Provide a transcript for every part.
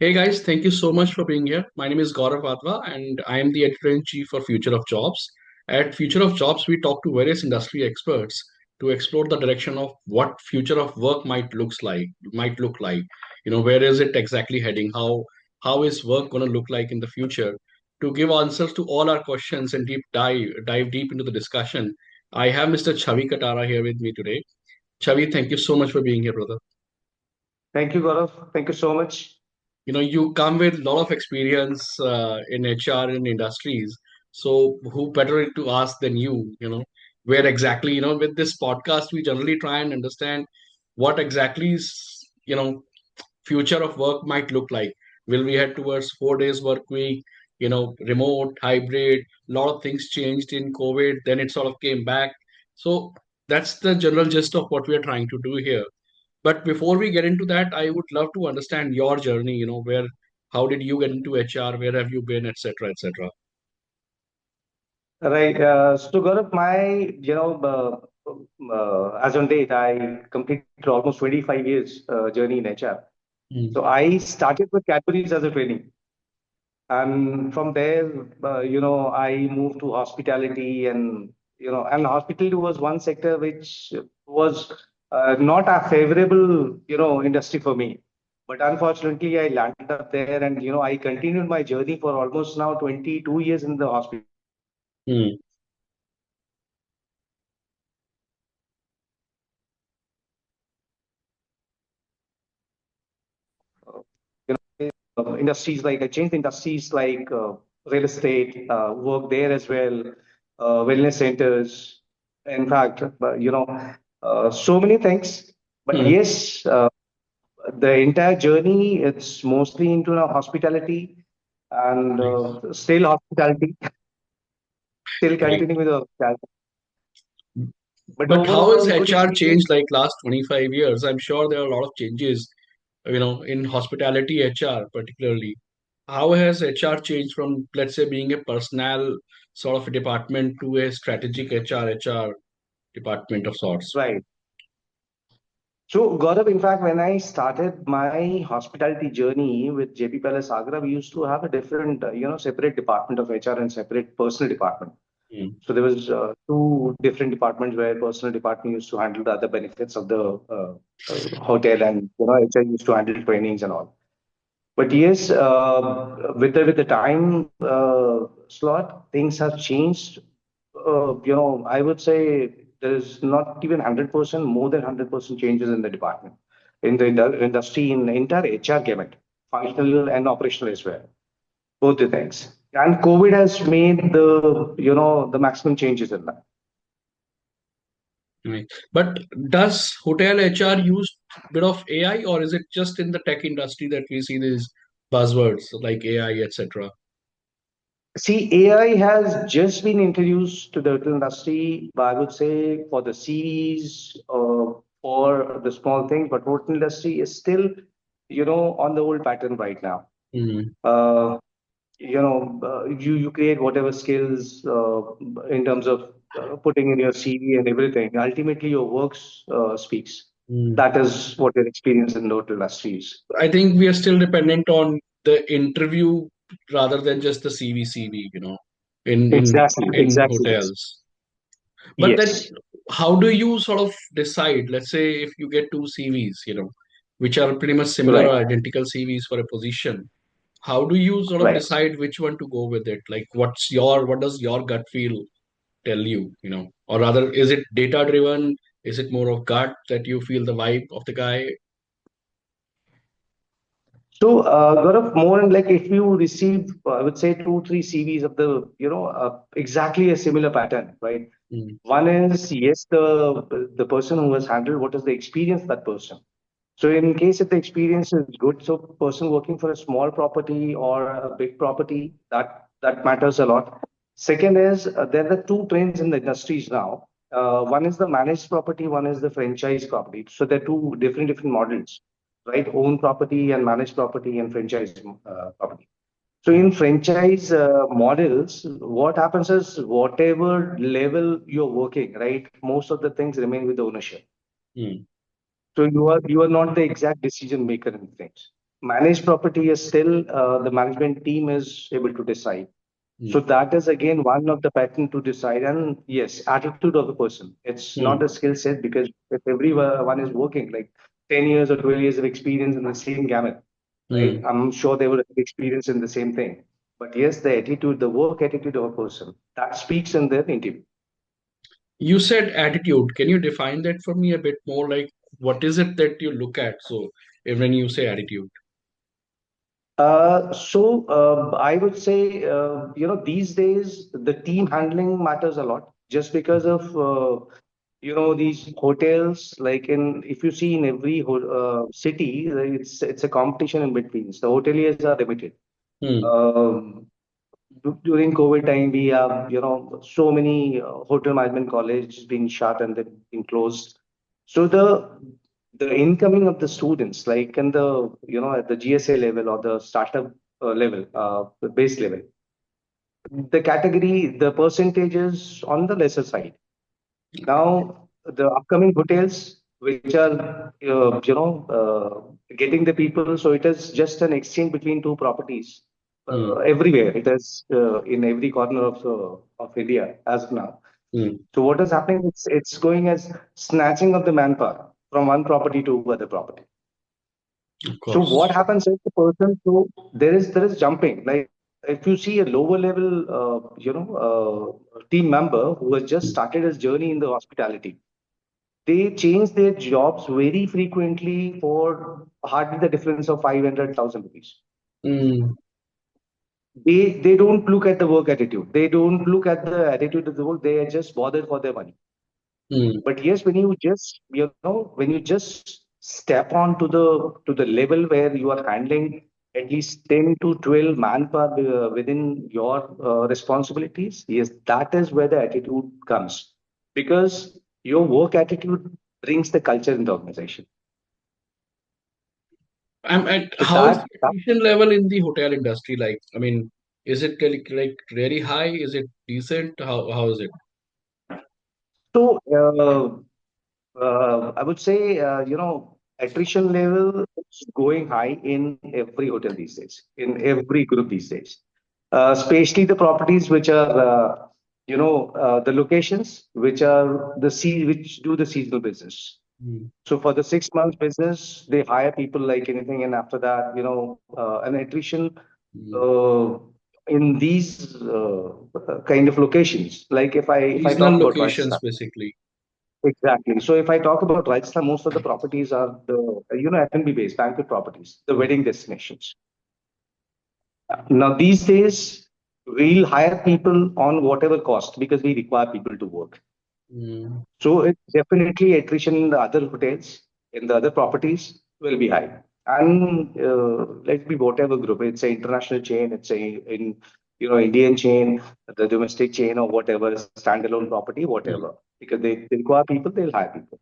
Hey guys, thank you so much for being here. My name is Gaurav Wadhwa and I am the editor-in-chief for Future of Jobs. At Future of Jobs, we talk to various industry experts to explore the direction of what future of work might look like. Where is it exactly heading? How is work going to look like in the future? To give answers to all our questions and dive deep into the discussion, I have Mr. Chavvi Katana here with me today. Chavi, thank you so much for being here, brother. Thank you, Gaurav. Thank you so much. You come with a lot of experience in HR and industries. So who better to ask than you, where exactly, with this podcast, we generally try and understand what exactly is, future of work might look like. Will we head towards 4 days work week, remote, hybrid, a lot of things changed in COVID, then it sort of came back. So that's the general gist of what we are trying to do here. But before we get into that, I would love to understand your journey, how did you get into HR, where have you been, etc., etc. Right. So, Gaurav, as on date, I completed almost 25 years journey in HR. Mm. So I started with Cadbury's as a training. And from there, I moved to hospitality and hospitality was one sector which was not a favorable, industry for me. But unfortunately, I landed up there and I continued my journey for almost now 22 years in the hospitality sector. Mm. Industries like I changed industries like real estate, work there as well, wellness centers. In fact, so many things. But Mm. yes, the entire journey it's mostly into now hospitality and Nice. still hospitality, still Right. continuing with the hospitality. But But how has overall, good HR experience. changed like last 25 years? I'm sure there are a lot of changes, in hospitality HR particularly. How has HR changed from, let's say, being a personnel sort of a department to a strategic HR department of sorts? Right. So, Gaurav, in fact, when I started my hospitality journey with JP Palace Agra, we used to have a different, separate department of HR and separate personal department. Mm. So there was two different departments where personal department used to handle the other benefits of the hotel, and HR used to handle trainings and all. But yes, with the time slot, things have changed. I would say there is not even 100%, more than 100% changes in the department, in the industry, in the entire HR gamut, functional and operational as well, both the things. And COVID has made the maximum changes in that. Right. But does hotel HR use bit of AI, or is it just in the tech industry that we see these buzzwords like AI, etc.? See, AI has just been introduced to the hotel industry, but I would say for the series, for the small thing, but hotel industry is still, on the old pattern right now. Mm. Uh, you create whatever skills in terms of putting in your CV and everything. Ultimately, your works speaks. Mm. That is what your experience in the hotel industry is. I think we are still dependent on the interview rather than just the CV, in in Exactly, in exactly. Yes. hotels. But then, Yes. how do you sort of decide? Let's say if you get two CVs, which are pretty much similar Right. or identical CVs for a position, how do you sort of Right. decide which one to go with it? Like, what does your gut feel tell you? Or rather, is it data driven? Is it more of gut that you feel the vibe of the guy? So, Gaurav, more and like if you receive, I would say two, three CVs of exactly a similar pattern, right? Mm. One is yes, the person who has handled what is the experience of that person. So, in case if the experience is good, so person working for a small property or a big property, that matters a lot. Second is there are two trends in the industries now. One is the managed property, one is the franchise property. So there are two different models, right? Own property and managed property and franchise property. So in franchise models, what happens is whatever level you're working, right? Most of the things remain with the ownership. Mm. So you are not the exact decision maker in things. Managed property is still the management team is able to decide. So Mm. that is again one of the pattern to decide. And yes, attitude of the person. It's not Mm. a skill set because if everyone is working like 10 years or 12 years of experience in the same gamut, right? Mm. I'm sure they will have experience in the same thing. But yes, the attitude, the work attitude of a person, that speaks in their interview. You said attitude. Can you define that for me a bit more? Like, what is it that you look at? So, when you say attitude. I would say, these days the team handling matters a lot just because of, these hotels. Like if you see in every city, it's a competition in between. So hoteliers are limited. Mm. Um, During COVID time, we have, so many hotel management colleges being shut and then being closed. So the incoming of the students, like in the, at the GSA level or the startup level, the base level, the category, the percentages on the lesser side. Now, the upcoming hotels, which are, getting the people, so it is just an exchange between two properties Mm. everywhere. It is in every corner of India as of now. Mm. So what is happening? It's going as snatching of the manpower from one property to other property. Of So what course. happens is the person, so there is jumping. Like if you see a lower level, team member who has just started his journey in the hospitality, they change their jobs very frequently for hardly the difference of 500,000 rupees. Mm. They don't look at the work attitude. They don't look at the attitude of the work. They are just bothered for their money. Mm. But yes, when you just step on to the level where you are handling at least 10 to 12 manpower within your responsibilities, yes, that is where the attitude comes. Because your work attitude brings the culture in the organization. At So how is that, the attrition level in the hotel industry like? I mean, is it like very high? Is it decent? How is it? so I would say, attrition level is going high in every hotel these days, in every group these days, especially the properties which are, the locations which do the seasonal business. Mm. So for the 6 months business, they hire people like anything, and after that, an attrition Mm. uh, in these kind of locations. Like if I Seasonal talk about locations, Rajasthan. basically. Exactly. So if I talk about Rajasthan, most of the properties are the, F&B based banquet properties, the Mm. wedding destinations. Now these days, we'll hire people on whatever cost because we require people to work. Mm. So it's definitely attrition in the other hotels, in the other properties will be high. And let be whatever group, it's an international chain, it's Indian chain, the domestic chain or whatever, standalone property, Mm. whatever. Because they require people, they'll hire people.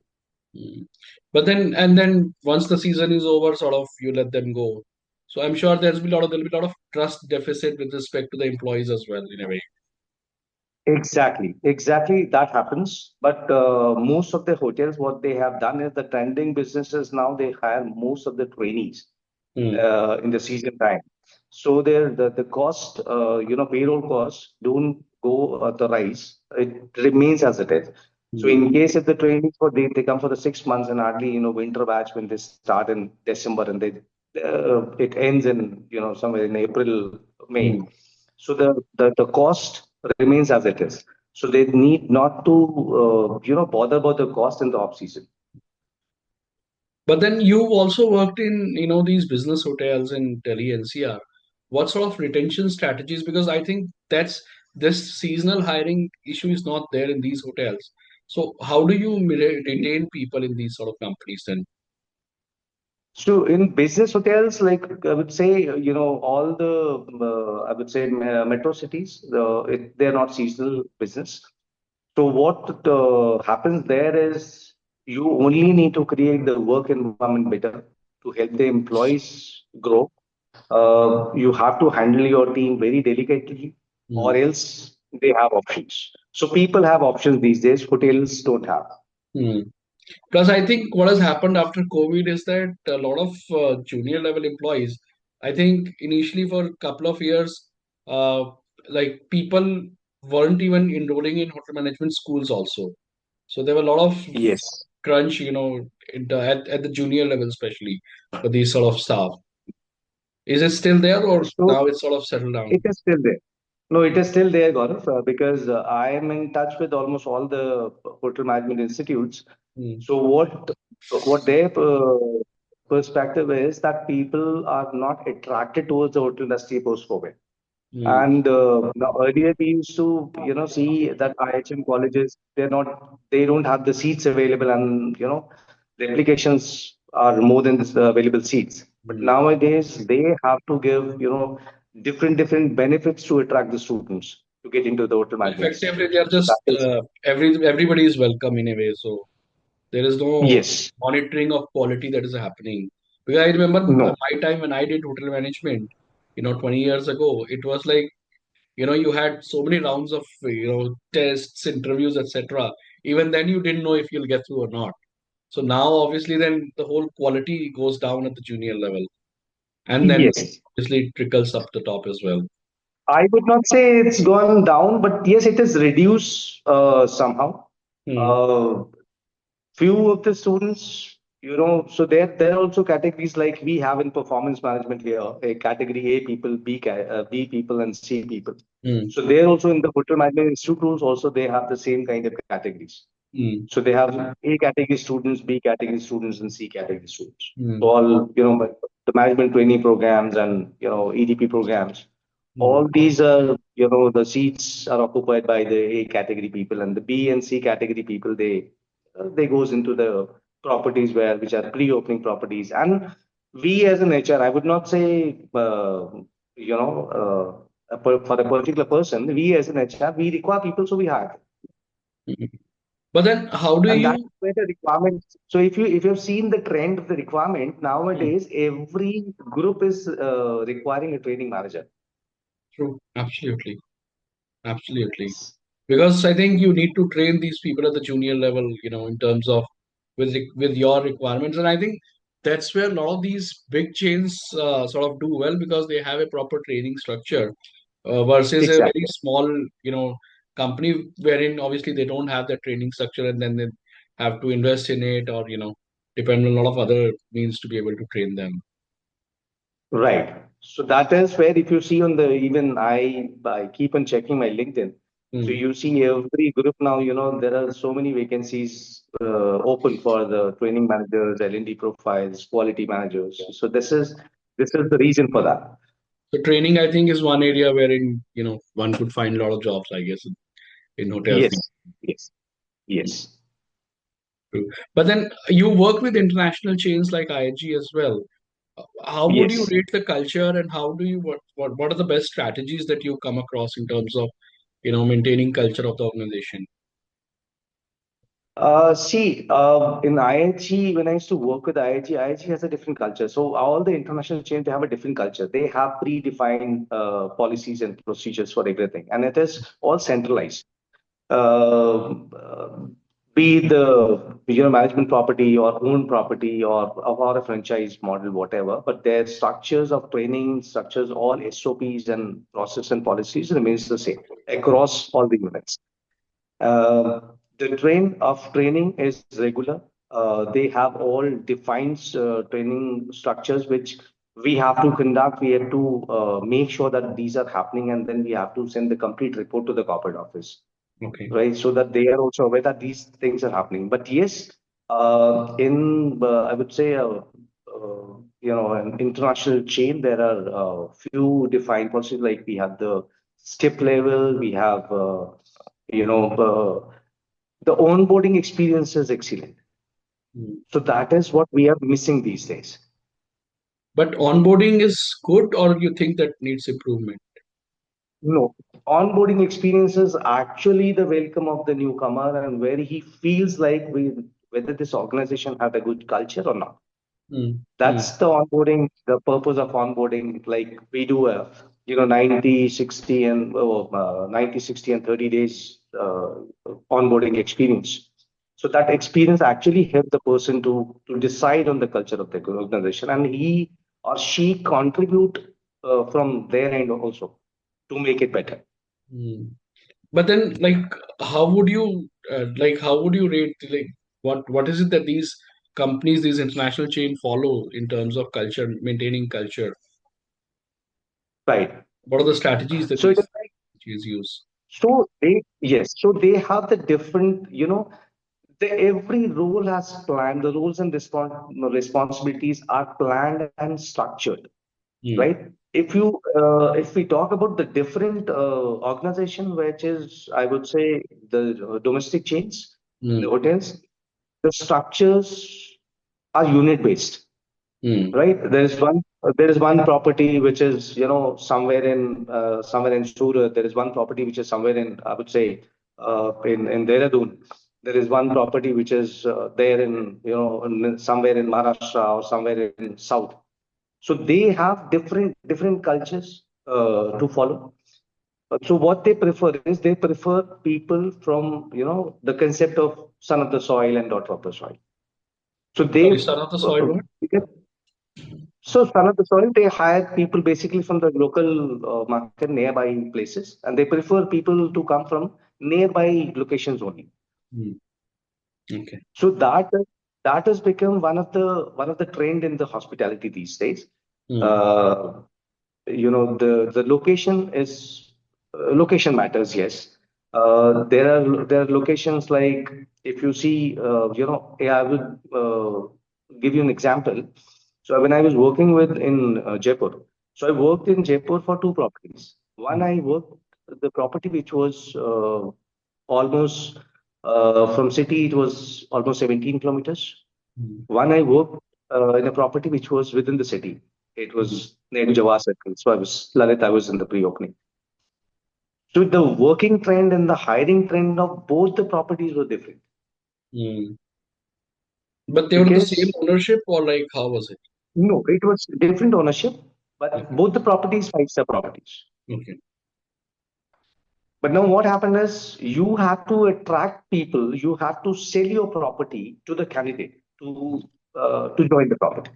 Mm. But then once the season is over, sort of you let them go. So I'm sure there'll be a lot of trust deficit with respect to the employees as well, in a way. Exactly. That happens. But most of the hotels, what they have done is the trending businesses now they hire most of the trainees Mm. in the season time. So the cost, payroll costs don't go the rise. It remains as it is. So Mm. in case if the trainees they come for the 6 months and hardly winter batch when they start in December and it ends in somewhere in April May. Mm. So the cost remains as it is. So they need not to bother about the cost in the off season. But then you've also worked in, these business hotels in Delhi NCR. What sort of retention strategies? Because I think that's this seasonal hiring issue is not there in these hotels. So how do you retain people in these sort of companies then? So in business hotels, like I would say, all the I would say metro cities, they're not seasonal business. So what happens there is you only need to create the work environment better to help the employees grow. You have to handle your team very delicately, or Hmm. else they have options. So people have options these days. Hotels don't have. Hmm. Plus, I think what has happened after COVID is that a lot of junior level employees, I think initially for a couple of years, uh, like people weren't even enrolling in hotel management schools also. So there were a lot of Yes. crunch, at the junior level, especially for these sort of staff. Is it still there or So now it's sort of settled it down? is still there. No, it is still there, Gaurav, because I am in touch with almost all the hotel management institutes. Mm, So what their perspective is that people are not attracted towards the hotel industry post-COVID. mm. And now earlier we used to, see that IHM colleges, they don't have the seats available, and the applications are more than this available seats. But Mm. nowadays they have to give, different benefits to attract the students to get into the hotel management Effectively, they institutes. are So that just is everybody is welcome in a way. So there is no yes, monitoring of quality that is happening. Because I remember no, my time when I did hotel management, 20 years ago, it was like, you had so many rounds of, tests, interviews, etc. Even then, you didn't know if you'll get through or not. So now, obviously, then the whole quality goes down at the junior level. And then yes. obviously it trickles up the top as well. I would not say it's gone down, but yes, it is reduced somehow. Hmm. Uh, Few of the students, so there are also categories like we have in performance management here, a category A people, B people, and C people. Hmm. So they're also in the hotel management institute rules. Also, they have the same kind of categories. Hmm. So they have A category students, B category students, and C category students. Hmm. So all the management training programs and EDP programs, Hmm. all these are, the seats are occupied by the A category people, and the B and C category people, they goes into the properties which are pre-opening properties. And we as an HR, I would not say, for a particular person, we as an HR, we require people, so we hire. Hmm. But then how do And that's you? where the requirements. So if you've seen the trend of the requirement Hmm. nowadays, every group is requiring a training manager. True. Absolutely. Absolutely. Yes. Because I think you need to train these people at the junior level, in terms of with your requirements. And I think that's where a lot of these big chains sort of do well because they have a proper training structure versus a very Exactly. small, company wherein obviously they don't have that training structure and then they have to invest in it or, depend on a lot of other means to be able to train them. Right. So that is where if you see on the even I keep on checking my LinkedIn. So Hmm. you see every group now, there are so many vacancies open for the training managers, L&D profiles, quality managers. So this is the reason for that. So training, I think, is one area wherein, one could find a lot of jobs, I guess, in hotels. Yes. Yes. Yes. True. But then you work with international chains like IG as well. How would you Yes. rate the culture and how do you what are the best strategies that you come across in terms of, maintaining culture of the organization? See, in IIT, when I used to work with IIT has a different culture. So all the international chains, they have a different culture. They have predefined policies and procedures for everything, and it is all centralized. Uh, uh, be it the management property or own property or a franchise model, whatever. But their structures of training, structures, all SOPs and process and policies remains the same across all the units. Uh, the training is regular. They have all defined training structures which we have to conduct. We have to make sure that these are happening, and then we have to send the complete report to the corporate office, Okay. right? So that they are also aware that these things are happening. But yes, in I would say, an international chain, there are few defined policies. Like we have the step level, we have you know the onboarding experience is excellent. Mm. So that is what we are missing these days. But onboarding is good or you think that needs improvement? No, onboarding experience is actually the welcome of the newcomer, and where he feels like whether this organization had a good culture or not. Mm. Mm. That's the onboarding, the purpose of onboarding. Like we do a, 90, 60 and 90, 60 and 30 days onboarding experience. So that experience actually helped the person to decide on the culture of the organization, and he or she contribute from their end also to make it better. Mm. But then, like, how would you rate, like, what is it that these companies, these international chain follow in terms of culture, maintaining culture? Right. What are the strategies that So it is these like, chains use? so they, yes, so they have the different, every role has planned, the roles and responsibilities are planned and structured, right? Mm. If we talk about the different organization, which is, I would say, the domestic chains, the Mm. hotels, the structures are unit based, Mm. right? There is one property which is, somewhere in Surat. There is one property which is somewhere in, I would say, in Dehradun. There is one property which is there in, somewhere in Maharashtra or somewhere in South. So they have different cultures to follow. So what they prefer is they prefer people from, the concept of son of the soil and daughter of the soil. So Sorry, son of the soil, what? so son of the soil, they hire people basically from the local market, nearby places, and they prefer people to come from nearby locations only. Mm. Okay. So that has become one of the trend in the hospitality these days. Mm. Uh, the location matters, yes. There are locations like, if you see, I would give you an example. So when I was working with in Jaipur, so I worked in Jaipur for two properties. One, Mm. I worked the property which was almost from city, it was almost 17 kilometers. Mm. One, I worked in a property which was within the city. It Mm. was near to Jawahar Circle. So I was in the pre-opening. So the working trend and the hiring trend of both the properties were different Mm. But they were the same because, ownership, or like how was it? no, it was different ownership, but Okay. both the properties, five-star properties. Okay. But now what happened is you have to attract people, you have to sell your property to the candidate to join the property,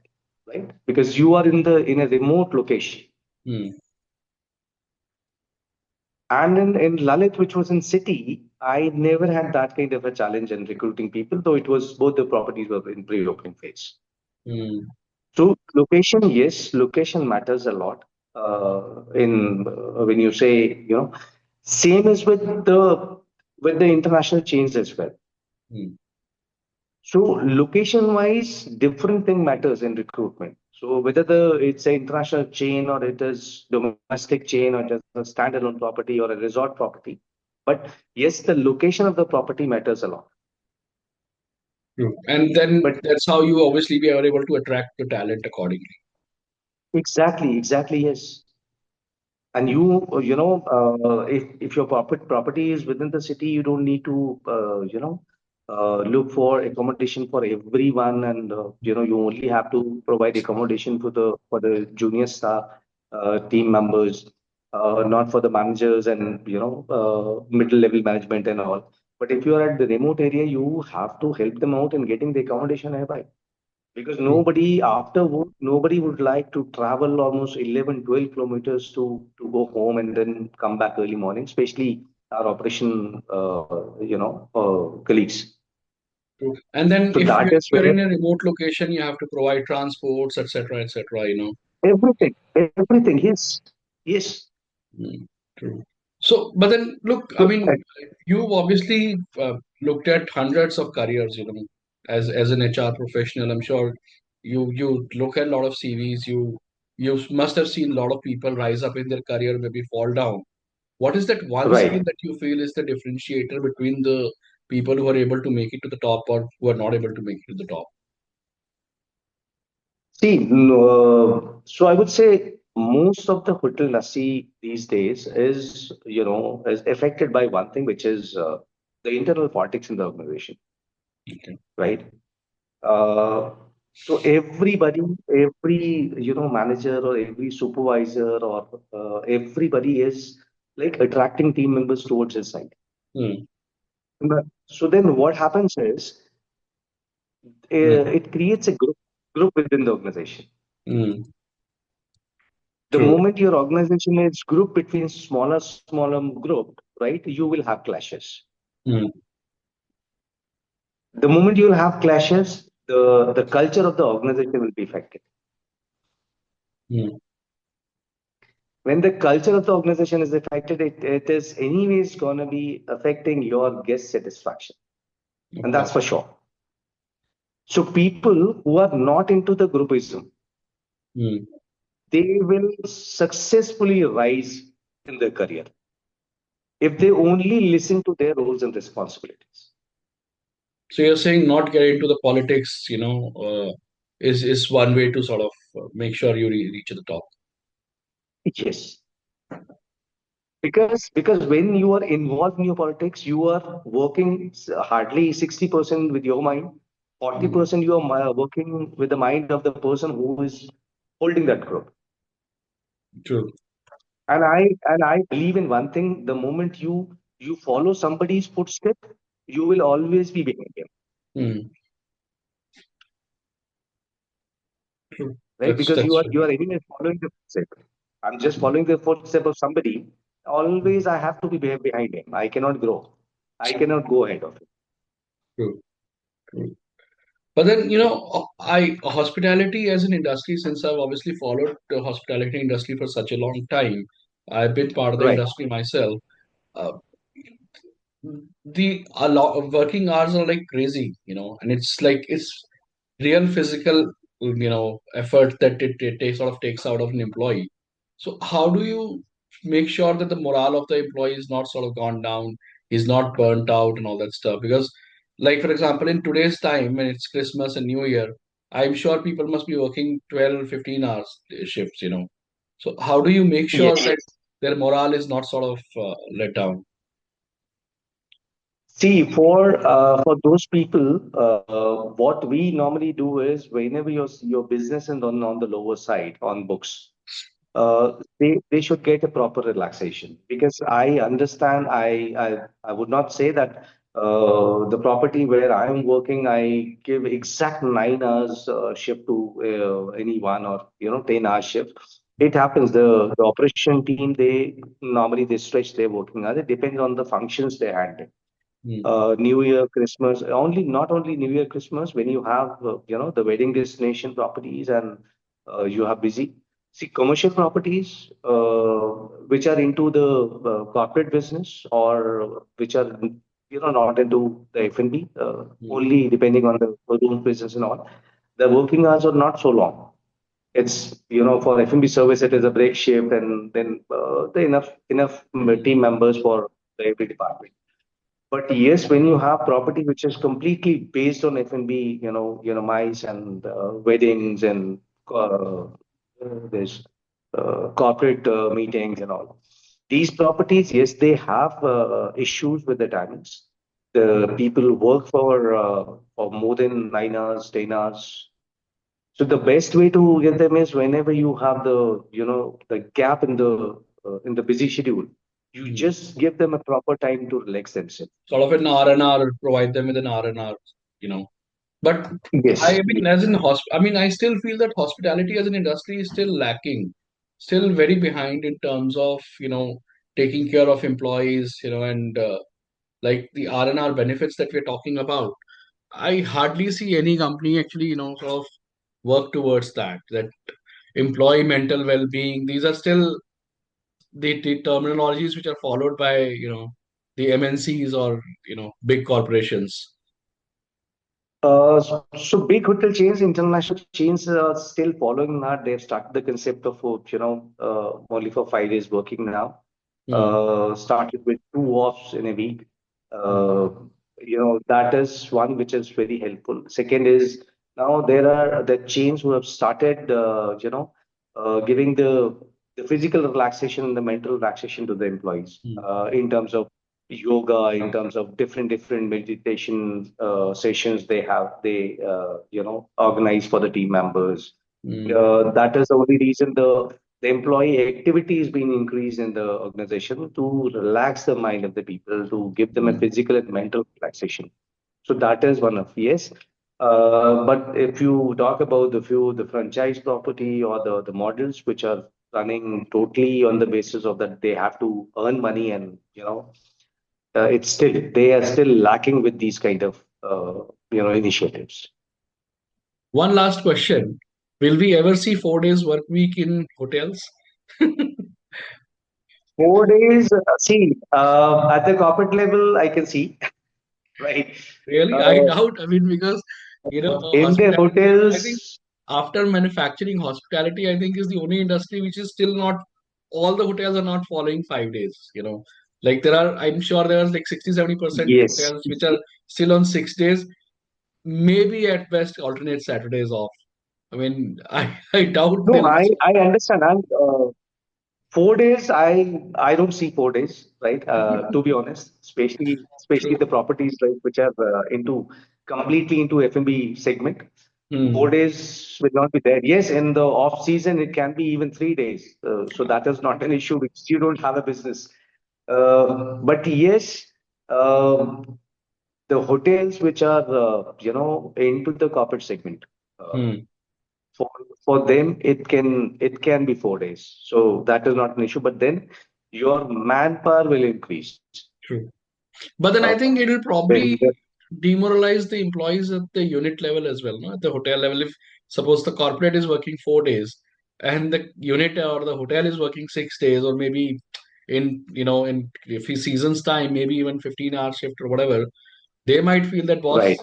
right? Because you are in a remote location. Mm. And in Lalit, which was in city, I never had that kind of a challenge in recruiting people, though it was both the properties were in pre-opening phase. Mm. So location, yes, location matters a lot. In When you say, same is with the international chains as well. Mm. So location-wise, different thing matters in recruitment. So whether it's an international chain or it is domestic chain or just a standalone property or a resort property, but yes, the location of the property matters a lot. True. And then But that's how you obviously be are able to attract the talent accordingly. exactly, yes. And if your property is within the city, you don't need to look for accommodation for everyone, and you only have to provide accommodation for the junior staff, team members, not for the managers and middle level management and all. But if you are at the remote area, you have to help them out in getting the accommodation nearby. Because True. nobody after work, nobody would like to travel almost 11, 12 kilometers to go home and then come back early morning, especially our operation, colleagues. True. And then So that if is you're where in a remote location, you have to provide transports, etc., etc., you know. everything, yes, yes. Mm. True. So, but then look, I So, mean, you've obviously looked at hundreds of careers, you know, as an HR professional. I'm sure you look at a lot of CVs. You must have seen a lot of people rise up in their career, maybe fall down. What is that one skill right. that you feel is the differentiator between the people who are able to make it to the top or who are not able to make it to the top? See, no, so I would say most of the hotel industry these days is affected by one thing, which is the internal politics in the organization, Okay. right? Uh, so every manager or every supervisor or everybody is like attracting team members towards his side. Hmm. So then what happens is mm, it creates a group within the organization. mm, The true. moment your organization is grouped between smaller group, right, you will have clashes. Mm, The moment you will have clashes, the culture of the organization will be affected. mm, When the culture of the organization is affected, it is anyways going to be affecting your guest satisfaction, and okay. that's for sure. So people who are not into the groupism, Mm. they will successfully rise in their career if they only listen to their roles and responsibilities. So you're saying not get into the politics, is one way to sort of make sure you reach the top. Yes, because when you are involved in your politics, you are working hardly 60% with your mind, Mm, 40% you are working with the mind of the person who is holding that group. true. And I believe in one thing: the moment you follow somebody's footstep, you will always be behind him, Mm, true. right? Because That's true. you are anyway following the footstep. I'm just following the footstep of somebody. Always I have to be behind him. I cannot grow. I cannot go ahead of him. True. True. But then, I hospitality as an industry, since I've obviously followed the hospitality industry for such a long time, I've been part of the Right. industry myself. Uh, the a lot of working hours are like crazy, and it's like it's real physical, effort that it takes sort of takes out of an employee. So how do you make sure that the morale of the employee is not sort of gone down, he's not burnt out and all that stuff? Because, like for example, in today's time when it's Christmas and New Year, I'm sure people must be working 12, 15 hours shifts. So how do you make sure Yes. that their morale is not sort of let down? See, for those people, what we normally do is whenever your business is on the lower side on books, they should get a proper relaxation, because I understand. I would not say that the property where I am working, I give exact 9 hours shift to anyone, or 10 hour shift. It happens. The operation team, they normally they stretch their working hours. It depends on the functions they handle. Mm, New Year, Christmas, not only New Year, Christmas, when you have, the wedding destination properties, and you have busy. See, commercial properties, which are into the corporate business, or which are, not into the F&B, mm, only depending on the room business and all, the working hours are not so long. It's, for F&B service, it is a break shift, and then the enough mm, team members for every department. But yes, when you have property which is completely based on F&B, mice and weddings and uh, there's corporate meetings and all. These properties, yes, they have issues with the timings. The mm, people work for more than 9 hours, 10 hours. So the best way to get them is whenever you have the gap in the busy schedule, you mm. just give them a proper time to relax themselves. Sort of an R&R, provide them with an R&R, you know. But Yes. I mean, I mean, I still feel that hospitality as an industry is still lacking, still very behind in terms of, taking care of employees, and like the R&R benefits that we're talking about. I hardly see any company actually, sort of work towards that employee mental well-being. These are still the terminologies which are followed by, the MNCs or, big corporations. So big hotel chains, international chains are still following that. They've started the concept of, only for 5 days working now. Hmm. Started with 2 offs in a week. Hmm. Uh, that is one which is very helpful. Second is, now there are the chains who have started, giving the physical relaxation and the mental relaxation to the employees, Hmm. in terms of yoga, in terms of different meditation sessions they organize for the team members. Hmm. That is the only reason the the employee activity is being increased in the organization to relax the mind of the people, to give them a Hmm. physical and mental relaxation. So that is one of, yes. But if you talk about the franchise property or the models which are running totally on the basis of that they have to earn money, and it's still, they are still lacking with these kind of initiatives. One last question. Will we ever see 4 days work week in hotels? 4 days, see, at the corporate level, I can see, right? Really? I Uh, doubt. I mean, because, in the hospitality, I think hotels, after manufacturing, hospitality, I think is the only industry which is still not, all the hotels are not following 5 days. Like there are, I'm sure there are like 60-70% yes. hotels which are still on 6 days, maybe at best alternate Saturdays off. I mean, I doubt No, they'll. I understand. And 4 days, I don't see 4 days, right? To be honest, especially True. the properties, right, which are into completely into F&B segment. four Hmm. days will not be there. Yes, in the off season, it can be even 3 days. So that is not an issue because you don't have a business. But yes, the hotels which are into the corporate segment, uh, Hmm. for for them it can be 4 days. So that is not an issue. But then your manpower will increase. True. But then Uh, I think it will when probably demoralize the employees at the unit level as well, no? At the hotel level, if suppose the corporate is working 4 days and the unit or the hotel is working 6 days, or maybe in if it's seasons time, maybe even 15-hour shift or whatever, they might feel that boss, right.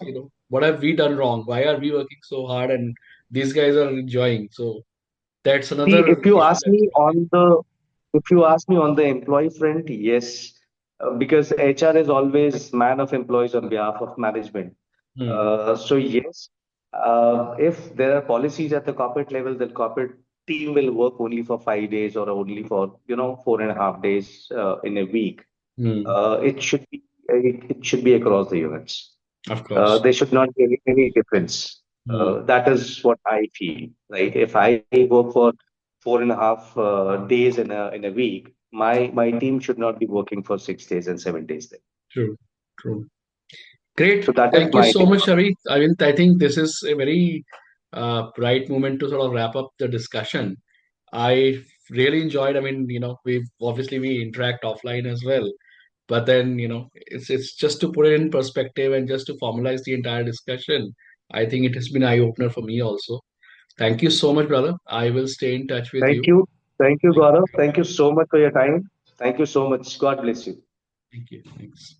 what have we done wrong? Why are we working so hard and these guys are enjoying? So that's See, another issue that if you ask me on the employee front, yes, because HR is always man of employees on behalf of management. hmm, So yes, if there are policies at the corporate level, the corporate team will work only for 5 days or only for 4.5 days in a week. hmm, It should be across the units. of course. There should not be any difference. Hmm, That is what I feel, right? If I work for 4.5 days in a week, my team should not be working for 6 days and 7 days there. true, true. Great. So that is Thank you my so take much, on it. Ravi. I think this is a very right moment to sort of wrap up the discussion. I really enjoyed. I mean, we interact offline as well, but then it's just to put it in perspective and just to formalize the entire discussion. I think it has been eye opener for me also. Thank you so much, brother. I will stay in touch with Thank you. you. Thank you, Thank Gaurav. you. Thank you so much for your time. Thank you so much. God bless you. Thank you. Thanks.